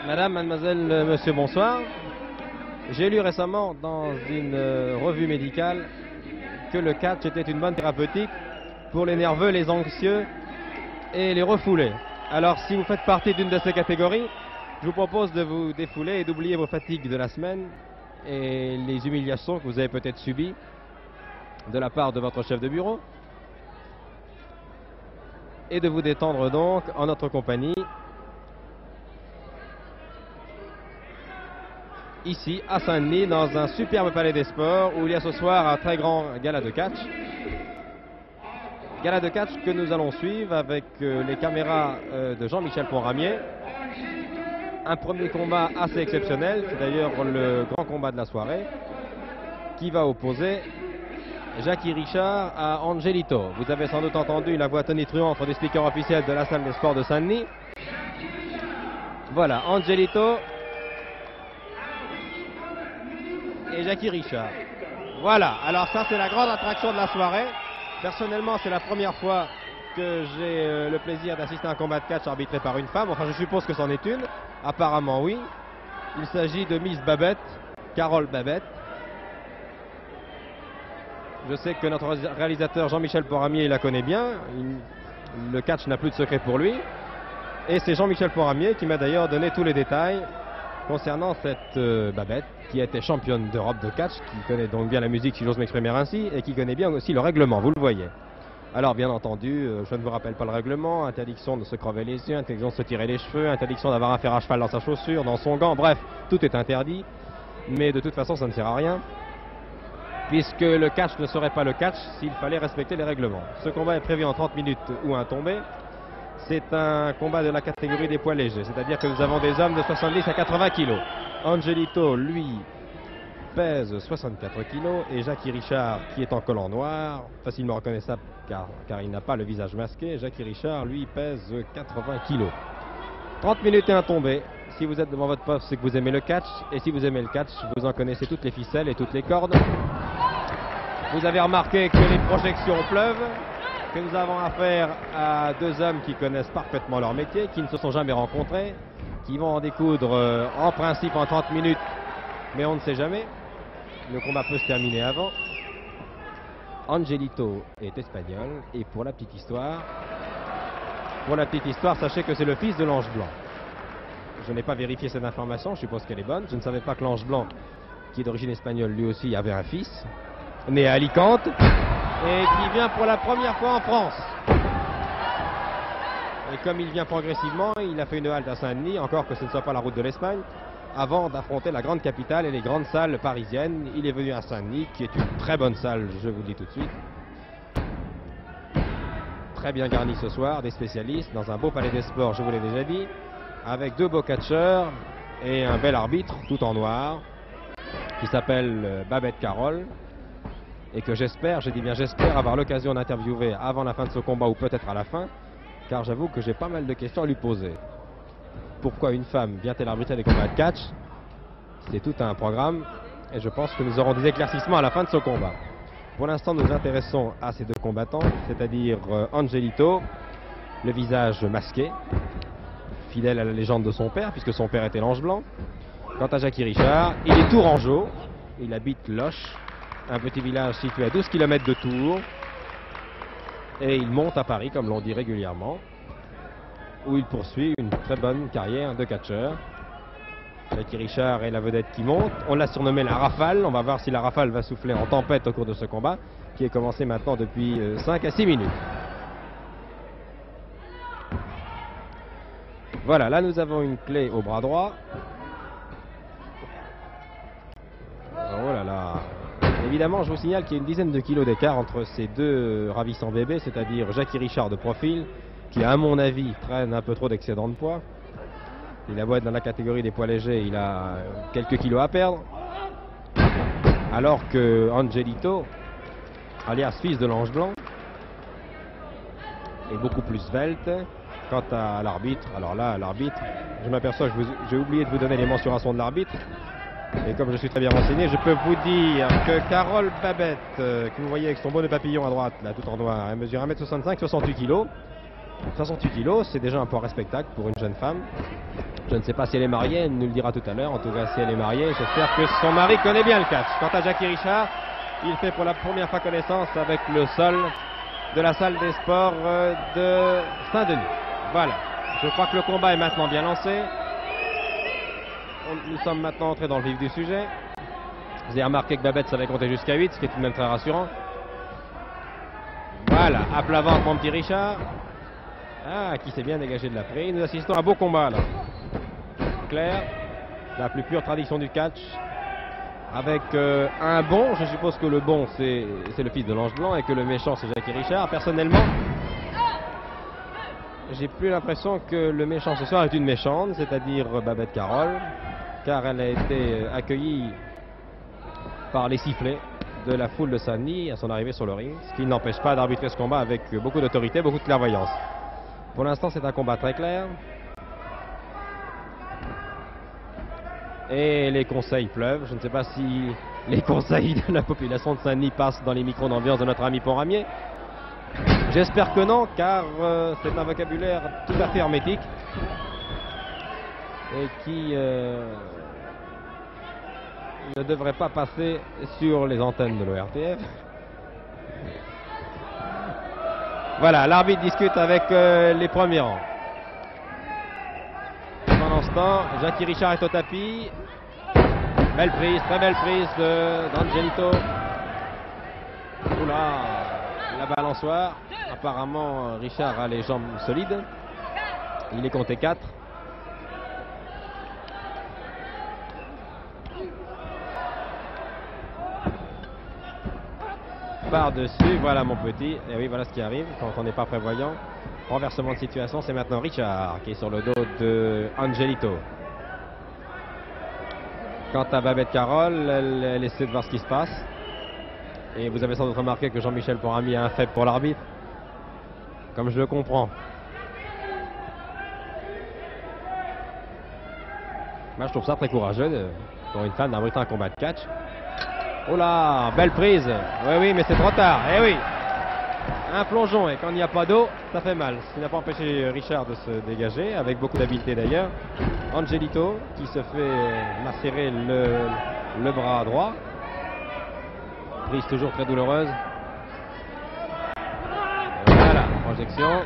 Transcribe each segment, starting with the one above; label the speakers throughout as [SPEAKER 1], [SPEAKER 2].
[SPEAKER 1] Madame, mademoiselle, monsieur, bonsoir. J'ai lu récemment dans une revue médicale que le catch était une bonne thérapeutique pour les nerveux, les anxieux et les refoulés. Alors si vous faites partie d'une de ces catégories, je vous propose de vous défouler et d'oublier vos fatigues de la semaine et les humiliations que vous avez peut-être subies de la part de votre chef de bureau et de vous détendre donc en notre compagnie ici à Saint-Denis dans un superbe palais des sports où il y a ce soir un très grand gala de catch. Gala de catch que nous allons suivre avec les caméras de Jean-Michel Ponramier. Un premier combat assez exceptionnel, c'est d'ailleurs le grand combat de la soirée, qui va opposer Jackie Richard à Angelito. Vous avez sans doute entendu la voix tonitruante des speakers officiels de la salle des sports de Saint-Denis. Voilà, Angelito et Jackie Richard. Voilà, alors ça c'est la grande attraction de la soirée. Personnellement, c'est la première fois que j'ai le plaisir d'assister à un combat de catch arbitré par une femme. Enfin, je suppose que c'en est une. Apparemment, oui. Il s'agit de Miss Babette, Carole Babette. Je sais que notre réalisateur Jean-Michel Ponramier la connaît bien. Le catch n'a plus de secret pour lui. Et c'est Jean-Michel Ponramier qui m'a d'ailleurs donné tous les détails concernant cette Babette, qui était championne d'Europe de catch, qui connaît donc bien la musique, si j'ose m'exprimer ainsi, et qui connaît bien aussi le règlement, vous le voyez. Alors bien entendu, je ne vous rappelle pas le règlement, interdiction de se crever les yeux, interdiction de se tirer les cheveux, interdiction d'avoir un fer à cheval dans sa chaussure, dans son gant, bref, tout est interdit, mais de toute façon ça ne sert à rien, puisque le catch ne serait pas le catch s'il fallait respecter les règlements. Ce combat est prévu en 30 minutes ou un tombé. C'est un combat de la catégorie des poids légers, c'est-à-dire que nous avons des hommes de 70 à 80 kg. Angelito, lui, pèse 64 kg et Jackie Richard, qui est en collant noir, facilement reconnaissable car il n'a pas le visage masqué, Jackie Richard, lui, pèse 80 kg. 30 minutes et un tombé. Si vous êtes devant votre poste, c'est que vous aimez le catch, et si vous aimez le catch, vous en connaissez toutes les ficelles et toutes les cordes. Vous avez remarqué que les projections pleuvent, que nous avons affaire à deux hommes qui connaissent parfaitement leur métier, qui ne se sont jamais rencontrés, qui vont en découdre en principe en 30 minutes, mais on ne sait jamais. Le combat peut se terminer avant. Angelito est espagnol, et pour la petite histoire, sachez que c'est le fils de l'Ange Blanc. Je n'ai pas vérifié cette information, je suppose qu'elle est bonne. Je ne savais pas que l'Ange Blanc, qui est d'origine espagnole, lui aussi avait un fils, né à Alicante, et qui vient pour la première fois en France. Et comme il vient progressivement, il a fait une halte à Saint-Denis, encore que ce ne soit pas la route de l'Espagne, avant d'affronter la grande capitale et les grandes salles parisiennes. Il est venu à Saint-Denis, qui est une très bonne salle, je vous le dis tout de suite. Très bien garni ce soir, des spécialistes, dans un beau palais des sports, je vous l'ai déjà dit, avec deux beaux catcheurs et un bel arbitre, tout en noir, qui s'appelle Babette Carole, et que j'espère, je dis bien j'espère, avoir l'occasion d'interviewer avant la fin de ce combat ou peut-être à la fin, car j'avoue que j'ai pas mal de questions à lui poser. Pourquoi une femme vient-elle arbitrer des combats de catch? C'est tout un programme, et je pense que nous aurons des éclaircissements à la fin de ce combat. Pour l'instant, nous nous intéressons à ces deux combattants, c'est-à-dire Angelito, le visage masqué, fidèle à la légende de son père, puisque son père était l'Ange Blanc. Quant à Jackie Richard, il est tourangeau, il habite Loches, un petit village situé à 12 km de Tours, et il monte à Paris, comme l'on dit régulièrement, où il poursuit une très bonne carrière de catcheur. Jackie Richard est la vedette qui monte. On l'a surnommé la Rafale. On va voir si la Rafale va souffler en tempête au cours de ce combat, qui est commencé maintenant depuis 5 à 6 minutes. Voilà, là nous avons une clé au bras droit. Oh là là. Évidemment, je vous signale qu'il y a une dizaine de kilos d'écart entre ces deux ravissants bébés, c'est-à-dire Jackie Richard de profil, qui à mon avis traîne un peu trop d'excédent de poids. Il a beau être dans la catégorie des poids légers, il a quelques kilos à perdre. Alors que Angelito, alias fils de l'Ange Blanc, est beaucoup plus svelte. Quant à l'arbitre, alors là, l'arbitre, je m'aperçois que j'ai oublié de vous donner les mensurations de l'arbitre. Et comme je suis très bien renseigné, je peux vous dire que Carole Babette, que vous voyez avec son bonnet papillon à droite, là tout en noir, elle mesure 1m65, 68 kg. 68 kilos, c'est déjà un poids respectable pour une jeune femme. Je ne sais pas si elle est mariée, elle nous le dira tout à l'heure. En tout cas, si elle est mariée, j'espère que son mari connaît bien le catch. Quant à Jackie Richard, il fait pour la première fois connaissance avec le sol de la salle des sports de Saint-Denis. Voilà, je crois que le combat est maintenant bien lancé. Nous sommes maintenant entrés dans le vif du sujet. Vous avez remarqué que Babette savait compter jusqu'à 8, ce qui est tout de même très rassurant. Voilà, à plat ventre mon petit Richard. Ah, qui s'est bien dégagé de la prairie. Nous assistons à un beau combat là. Clair, la plus pure tradition du catch. Avec un bon, je suppose que le bon c'est le fils de l'Ange Blanc et que le méchant c'est Jackie Richard. Personnellement, j'ai plus l'impression que le méchant ce soir est une méchante, c'est-à-dire Babette Carole, car elle a été accueillie par les sifflets de la foule de Saint-Denis à son arrivée sur le ring, ce qui n'empêche pas d'arbitrer ce combat avec beaucoup d'autorité, beaucoup de clairvoyance. Pour l'instant, c'est un combat très clair. Et les conseils pleuvent. Je ne sais pas si les conseils de la population de Saint-Denis passent dans les micros d'ambiance de notre ami Pont-Ramier. J'espère que non, car c'est un vocabulaire tout à fait hermétique et qui ne devrait pas passer sur les antennes de l'ORTF. Voilà, l'arbitre discute avec les premiers rangs. Pendant ce temps, Jackie Richard est au tapis. Belle prise, très belle prise d'Angelito. Oula, la balançoire. Apparemment, Richard a les jambes solides. Il est compté 4. Par-dessus, voilà mon petit. Et oui, voilà ce qui arrive quand on n'est pas prévoyant. Renversement de situation, c'est maintenant Richard qui est sur le dos de Angelito. Quant à Babette Carole, elle essaie de voir ce qui se passe. Et vous avez sans doute remarqué que Jean-Michel Pont-Ramier a un faible pour l'arbitre. Comme je le comprends. Moi, je trouve ça très courageux pour une femme d'arbitrer un combat de catch. Oh là, belle prise. Oui, oui, mais c'est trop tard. Eh oui. Un plongeon, et quand il n'y a pas d'eau, ça fait mal. Ce qui n'a pas empêché Richard de se dégager, avec beaucoup d'habileté d'ailleurs. Angelito, qui se fait macérer le bras droit. Prise toujours très douloureuse. Voilà, projection.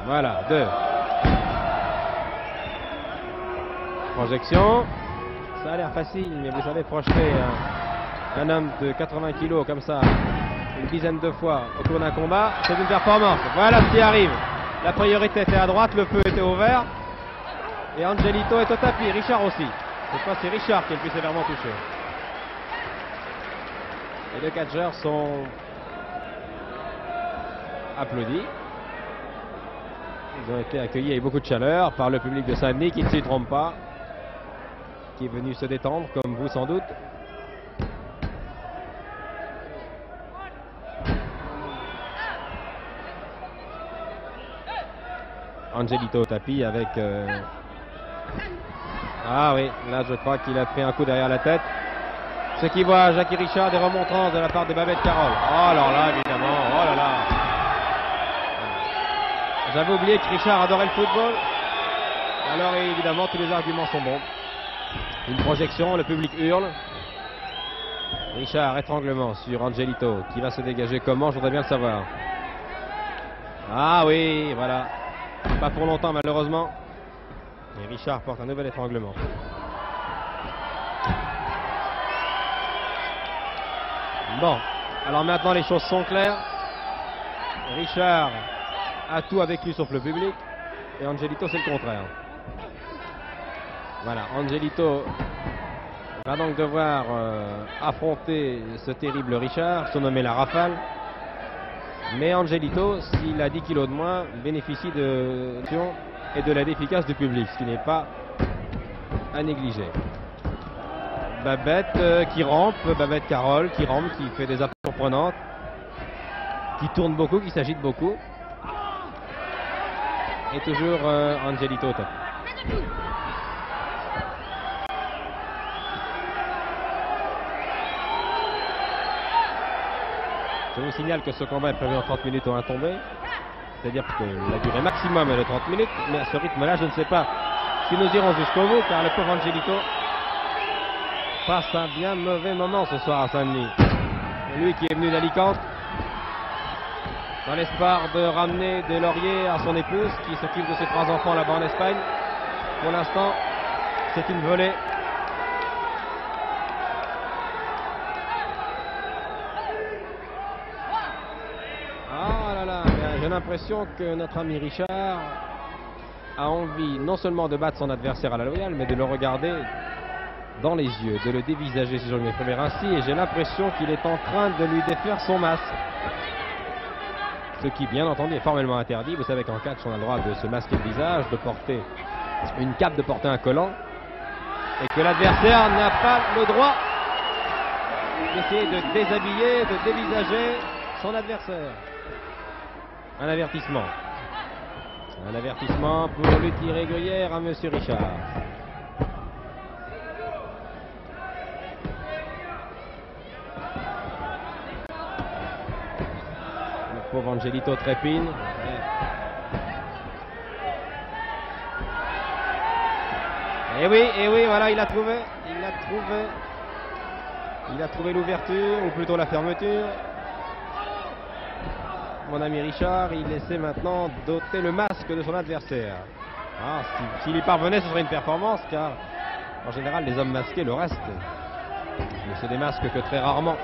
[SPEAKER 1] Voilà, 2. Projection. Ça a l'air facile, mais vous savez, projeter un homme de 80 kg comme ça, une dizaine de fois au cours d'un combat, c'est une performance. Voilà ce qui arrive. La priorité était à droite, le feu était ouvert. Et Angelito est au tapis, Richard aussi. Cette fois, c'est Richard qui est le plus sévèrement touché. Les deux catcheurs sont applaudis. Ils ont été accueillis avec beaucoup de chaleur par le public de Saint-Denis qui ne s'y trompe pas, qui est venu se détendre, comme vous sans doute. Angelito au tapis avec... Ah oui, là je crois qu'il a pris un coup derrière la tête. Ce qui voit Jackie Richard des remontrances de la part de Babette Carole. Oh alors là, évidemment, oh là là. J'avais oublié que Richard adorait le football. Alors évidemment, tous les arguments sont bons. Une projection, le public hurle. Richard, étranglement sur Angelito, qui va se dégager comment, je voudrais bien le savoir. Ah oui, voilà. Pas pour longtemps malheureusement. Et Richard porte un nouvel étranglement. Bon, alors maintenant les choses sont claires. Richard a tout avec lui sauf le public. Et Angelito c'est le contraire. Voilà, Angelito va donc devoir affronter ce terrible Richard, surnommé la Rafale. Mais Angelito, s'il a 10 kilos de moins, bénéficie de et de l'aide efficace du public, ce qui n'est pas à négliger. Babette qui rampe, Babette Carole qui rampe, qui fait des apports surprenantes, qui tourne beaucoup, qui s'agite beaucoup. Et toujours Angelito au top. Je vous signale que ce combat est prévu en 30 minutes au 1 tombé. C'est-à-dire que la durée maximum est de 30 minutes, mais à ce rythme-là, je ne sais pas si nous irons jusqu'au bout, car le pauvre Angelito passe un bien mauvais moment ce soir à Saint-Denis. Lui qui est venu d'Alicante, dans l'espoir de ramener des lauriers à son épouse, qui s'occupe de ses 3 enfants là-bas en Espagne. Pour l'instant, c'est une volée. Ah là là, j'ai l'impression que notre ami Richard a envie non seulement de battre son adversaire à la loyale, mais de le regarder dans les yeux, de le dévisager, si je me exprimer ainsi, et j'ai l'impression qu'il est en train de lui défaire son masque. Ce qui, bien entendu, est formellement interdit. Vous savez qu'en catch, on a le droit de se masquer le visage, de porter une cape, de porter un collant, et que l'adversaire n'a pas le droit d'essayer de déshabiller, de dévisager son adversaire. Un avertissement. Un avertissement pour lutte irrégulière à Monsieur Richard. Pauvre Angelito trépigne. Et oui, voilà, il a trouvé l'ouverture, ou plutôt la fermeture. Mon ami Richard, il essaie maintenant d'ôter le masque de son adversaire. Ah, s'il y parvenait, ce serait une performance, car en général, les hommes masqués, le reste, ne se démasquent que très rarement.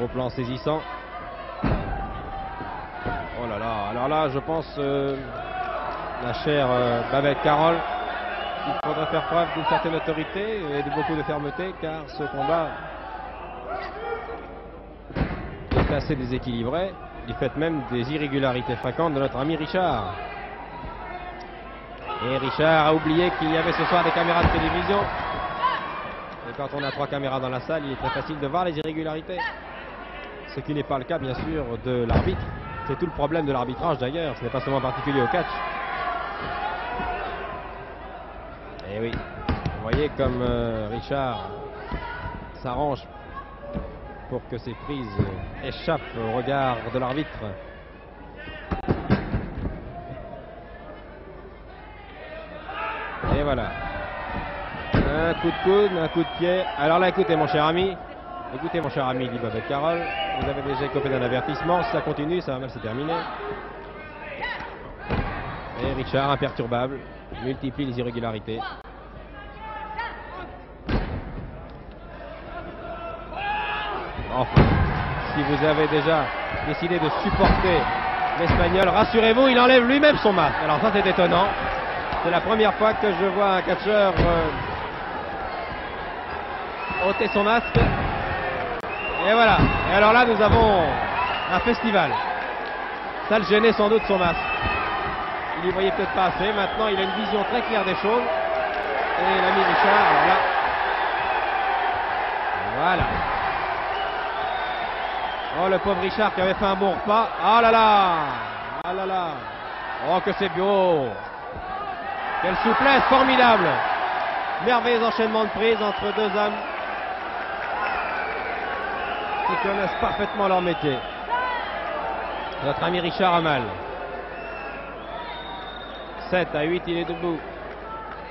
[SPEAKER 1] Au plan saisissant. Oh là là, alors là, je pense, la chère Babette Carole, il faudrait faire preuve d'une certaine autorité et de beaucoup de fermeté, car ce combat est assez déséquilibré, du fait même des irrégularités fréquentes de notre ami Richard. Et Richard a oublié qu'il y avait ce soir des caméras de télévision. Et quand on a 3 caméras dans la salle, il est très facile de voir les irrégularités. Ce qui n'est pas le cas, bien sûr, de l'arbitre. C'est tout le problème de l'arbitrage, d'ailleurs. Ce n'est pas seulement particulier au catch. Et oui, vous voyez comme Richard s'arrange pour que ses prises échappent au regard de l'arbitre. Et voilà. Un coup de coude, un coup de pied. Alors là, écoutez mon cher ami, dit Babette Carole, vous avez déjà écopé d'un avertissement. Si ça continue, ça va mal se terminer. Et Richard, imperturbable, multiplie les irrégularités. Enfin, si vous avez déjà décidé de supporter l'Espagnol, rassurez-vous, il enlève lui-même son masque. Alors ça, c'est étonnant. C'est la première fois que je vois un catcheur ôter son masque. Et voilà. Et alors là, nous avons un festival. Ça le gênait sans doute, son masque. Il y voyait peut-être pas assez. Maintenant, il a une vision très claire des choses. Et l'ami Richard, alors là. Voilà. Oh, le pauvre Richard qui avait fait un bon repas. Ah là là. Ah là là. Oh, que c'est beau. Quelle souplesse, formidable. Merveilleux enchaînement de prises entre 2 hommes qui connaissent parfaitement leur métier. Notre ami Richard a mal. 7 à 8, il est debout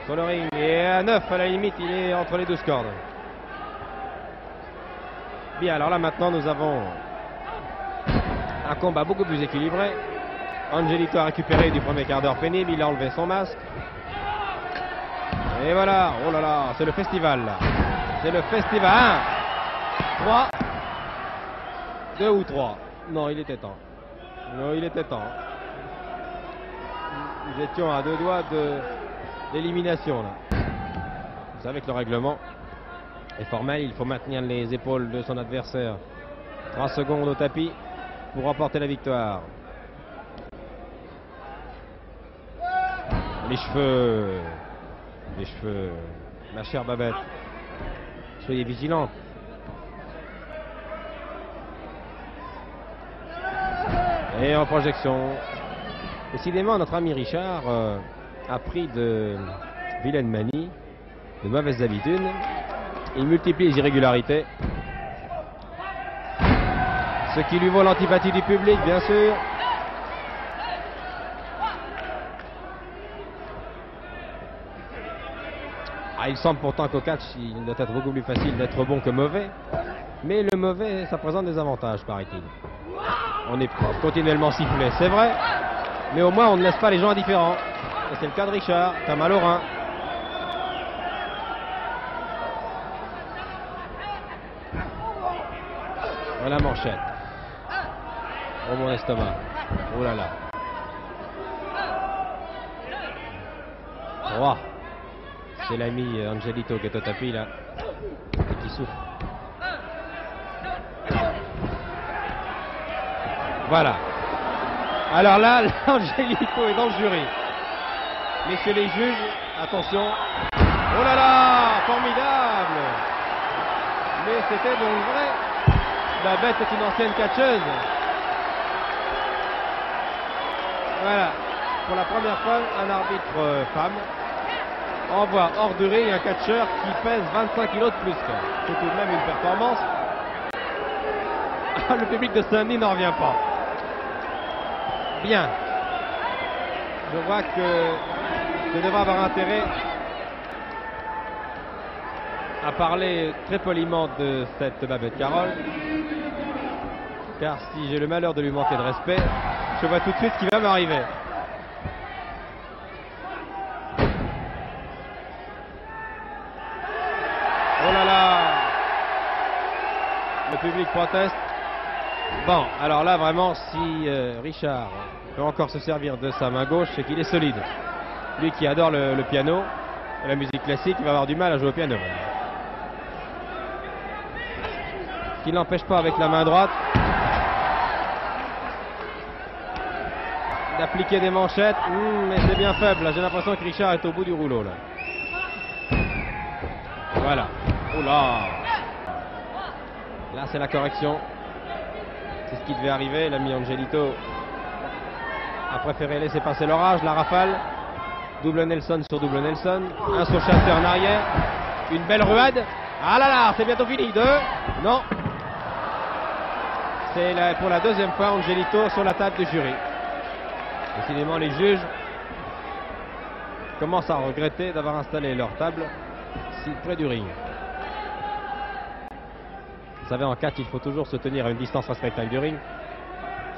[SPEAKER 1] sur le ring. Et à 9, à la limite, il est entre les 12 cordes. Bien, alors là, maintenant, nous avons un combat beaucoup plus équilibré. Angelito a récupéré du premier quart d'heure pénible. Il a enlevé son masque. Et voilà. Oh là là, c'est le festival, là. C'est le festival. 1, 3. 2 ou 3. Non, il était temps. Non, il était temps. Nous étions à 2 doigts de l'élimination, là. Vous savez que le règlement est formel. Il faut maintenir les épaules de son adversaire 3 secondes au tapis pour remporter la victoire. Les cheveux. Les cheveux. Ma chère Babette. Soyez vigilante. Et en projection. Décidément, notre ami Richard a pris de vilaines manies, de mauvaises habitudes. Il multiplie les irrégularités. Ce qui lui vaut l'antipathie du public, bien sûr. Ah, il semble pourtant qu'au catch, il doit être beaucoup plus facile d'être bon que mauvais. Mais le mauvais, ça présente des avantages, paraît-il. On est continuellement sifflé, c'est vrai. Mais au moins, on ne laisse pas les gens indifférents. Et c'est le cas de Richard, qui a mal au rein. Voilà la manchette. Oh mon estomac. Oh là là. 3. C'est l'ami Angelito qui est au tapis là. Et qui souffle. Voilà. Alors là, Angelito est dans le jury. Messieurs les juges, attention. Oh là là, formidable. Mais c'était bon le vrai. La bête est une ancienne catcheuse. Voilà. Pour la première fois, un arbitre femme envoie hors du ring un catcheur qui pèse 25 kg de plus. C'est tout de même une performance. Le public de Saint-Denis n'en revient pas. Bien. Je vois que je devrais avoir intérêt à parler très poliment de cette Babette Carole. Car si j'ai le malheur de lui manquer de respect, je vois tout de suite ce qui va m'arriver. Oh là là! Le public proteste. Bon, alors là vraiment, si Richard peut encore se servir de sa main gauche, c'est qu'il est solide. Lui qui adore le piano et la musique classique, il va avoir du mal à jouer au piano. Ce qui n'empêche pas avec la main droite d'appliquer des manchettes. Mais c'est bien faible, là j'ai l'impression que Richard est au bout du rouleau là. Voilà. Oh là! Là c'est la correction. C'est ce qui devait arriver. L'ami Angelito a préféré laisser passer l'orage. La rafale. Double Nelson sur double Nelson. Un saut chassé en arrière. Une belle ruade. Ah là là, c'est bientôt fini. 2. Non. C'est pour la deuxième fois Angelito sur la table du jury. Décidément, les juges commencent à regretter d'avoir installé leur table si près du ring. Vous savez, en catch, il faut toujours se tenir à une distance respectable du ring.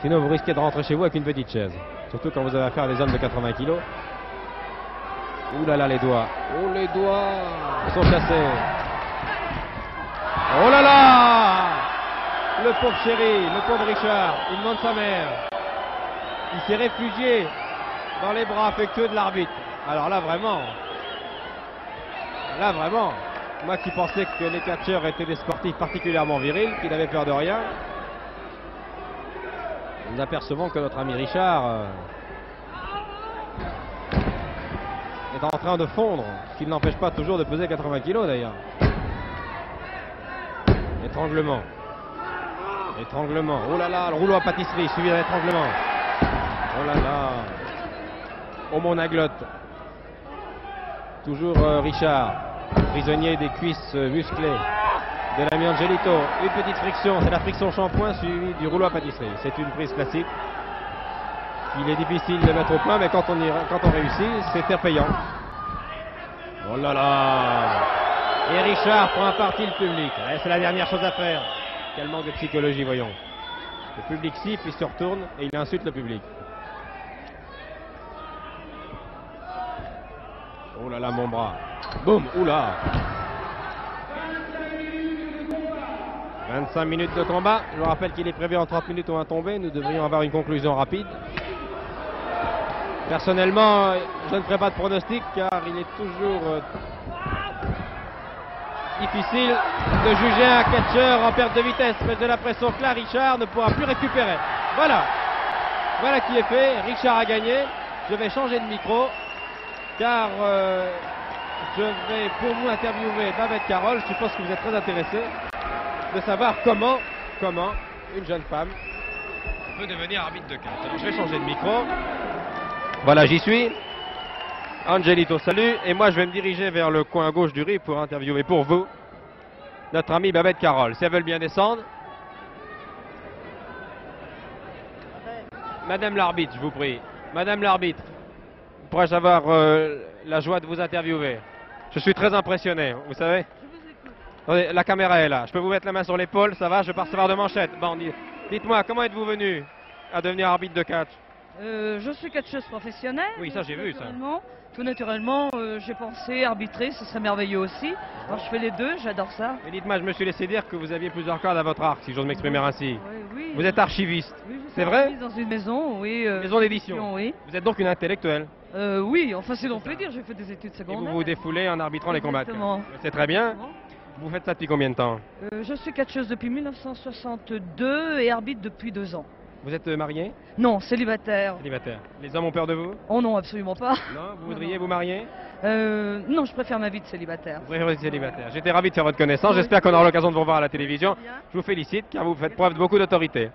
[SPEAKER 1] Sinon, vous risquez de rentrer chez vous avec une petite chaise. Surtout quand vous avez affaire à des hommes de 80 kg. Ouh là là, les doigts. Oh, les doigts sont chassés. Oh là là! Le pauvre chéri, le pauvre Richard, il demande sa mère. Il s'est réfugié dans les bras affectueux de l'arbitre. Alors là, vraiment, moi qui pensais que les catcheurs étaient des sportifs particulièrement virils, qui n'avaient peur de rien, nous apercevons que notre ami Richard est en train de fondre, ce qui ne l'empêche pas toujours de peser 80 kg d'ailleurs. Étranglement. Étranglement. Oh là là, le rouleau à pâtisserie suivi d'un étranglement. Oh là là. Oh mon aglotte. Toujours Richard, prisonnier des cuisses musclées de l'ami Angelito. Une petite friction, c'est la friction shampoing suivie du rouleau à pâtisserie. C'est une prise classique. Il est difficile de mettre au point, mais quand on réussit, c'est payant. Oh là là. Et Richard prend à partie le public. C'est la dernière chose à faire. Quel manque de psychologie, voyons. Le public siffle, il se retourne et il insulte le public. Oh là là, mon bras. Boum, oula. 25 minutes de combat. Je vous rappelle qu'il est prévu en 30 minutes ou un tombé. Nous devrions avoir une conclusion rapide. Personnellement, je ne ferai pas de pronostic car il est toujours difficile de juger un catcheur en perte de vitesse. Mais j'ai l'impression que là, Richard ne pourra plus récupérer. Voilà. Voilà qui est fait. Richard a gagné. Je vais changer de micro car je vais pour vous interviewer Babette Carole. Je suppose que vous êtes très intéressé de savoir comment une jeune femme peut devenir arbitre de catch. Alors je vais changer de micro. Voilà, j'y suis. Angelito, salut. Et moi, je vais me diriger vers le coin gauche du ring pour interviewer pour vous notre amie Babette Carole. Si elles veulent bien descendre. Madame l'arbitre, je vous prie. Madame l'arbitre, pourrais-je avoir la joie de vous interviewer? Je suis très impressionné, vous savez. Attendez, la caméra est là. Je peux vous mettre la main sur l'épaule, ça va? Je vais pas recevoir de manchette. Bon, dites-moi, comment êtes-vous venu à devenir arbitre de catch?
[SPEAKER 2] Je suis catcheuse professionnelle.
[SPEAKER 1] Oui, ça j'ai vu ça.
[SPEAKER 2] Tout naturellement, j'ai pensé arbitrer, ce serait merveilleux aussi. Alors je fais les deux, j'adore ça.
[SPEAKER 1] Mais dites-moi, je me suis laissé dire que vous aviez plusieurs cordes à votre arc, si j'ose m'exprimer ainsi.
[SPEAKER 2] Oui.
[SPEAKER 1] Vous êtes archiviste,
[SPEAKER 2] Oui,
[SPEAKER 1] c'est vrai?
[SPEAKER 2] dans une maison, oui.
[SPEAKER 1] Maison d'édition.
[SPEAKER 2] Oui.
[SPEAKER 1] Vous êtes donc une intellectuelle.
[SPEAKER 2] Oui, enfin c'est l'on peut dire, j'ai fait des études
[SPEAKER 1] Et
[SPEAKER 2] secondaires.
[SPEAKER 1] vous vous défoulez en arbitrant les combats de catch.
[SPEAKER 2] Exactement.
[SPEAKER 1] C'est très bien. Vous faites ça depuis combien de temps?
[SPEAKER 2] Je suis catcheuse depuis 1962 et arbitre depuis 2 ans.
[SPEAKER 1] Vous êtes marié?
[SPEAKER 2] Non, célibataire.
[SPEAKER 1] Célibataire. Les hommes ont peur de vous?
[SPEAKER 2] Oh non, absolument pas.
[SPEAKER 1] Non? Vous voudriez vous marier?
[SPEAKER 2] Non, je préfère ma vie de célibataire.
[SPEAKER 1] Vous préférez être célibataire. J'étais ravi de faire votre connaissance.
[SPEAKER 2] Oui.
[SPEAKER 1] J'espère qu'on aura l'occasion de vous revoir à la télévision. Je vous félicite car vous faites preuve de beaucoup d'autorité.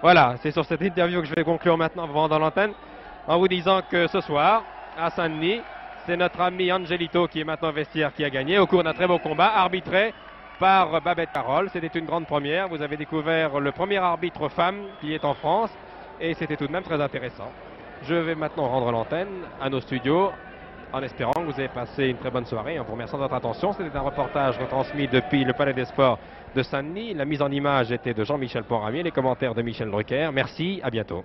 [SPEAKER 1] Voilà, c'est sur cette interview que je vais conclure maintenant en vous rendant l'antenne en vous disant que ce soir, à Saint-Denis, c'est notre ami Angelito qui est maintenant vestiaire qui a gagné au cours d'un très beau combat arbitré par Babette Carole. C'était une grande première. Vous avez découvert le premier arbitre femme qui est en France et c'était tout de même très intéressant. Je vais maintenant rendre l'antenne à nos studios en espérant que vous avez passé une très bonne soirée. En vous remerciant de votre attention. C'était un reportage retransmis depuis le Palais des Sports de Saint-Denis. La mise en image était de Jean-Michel Pont-Ramier, les commentaires de Michel Drucker. Merci, à bientôt.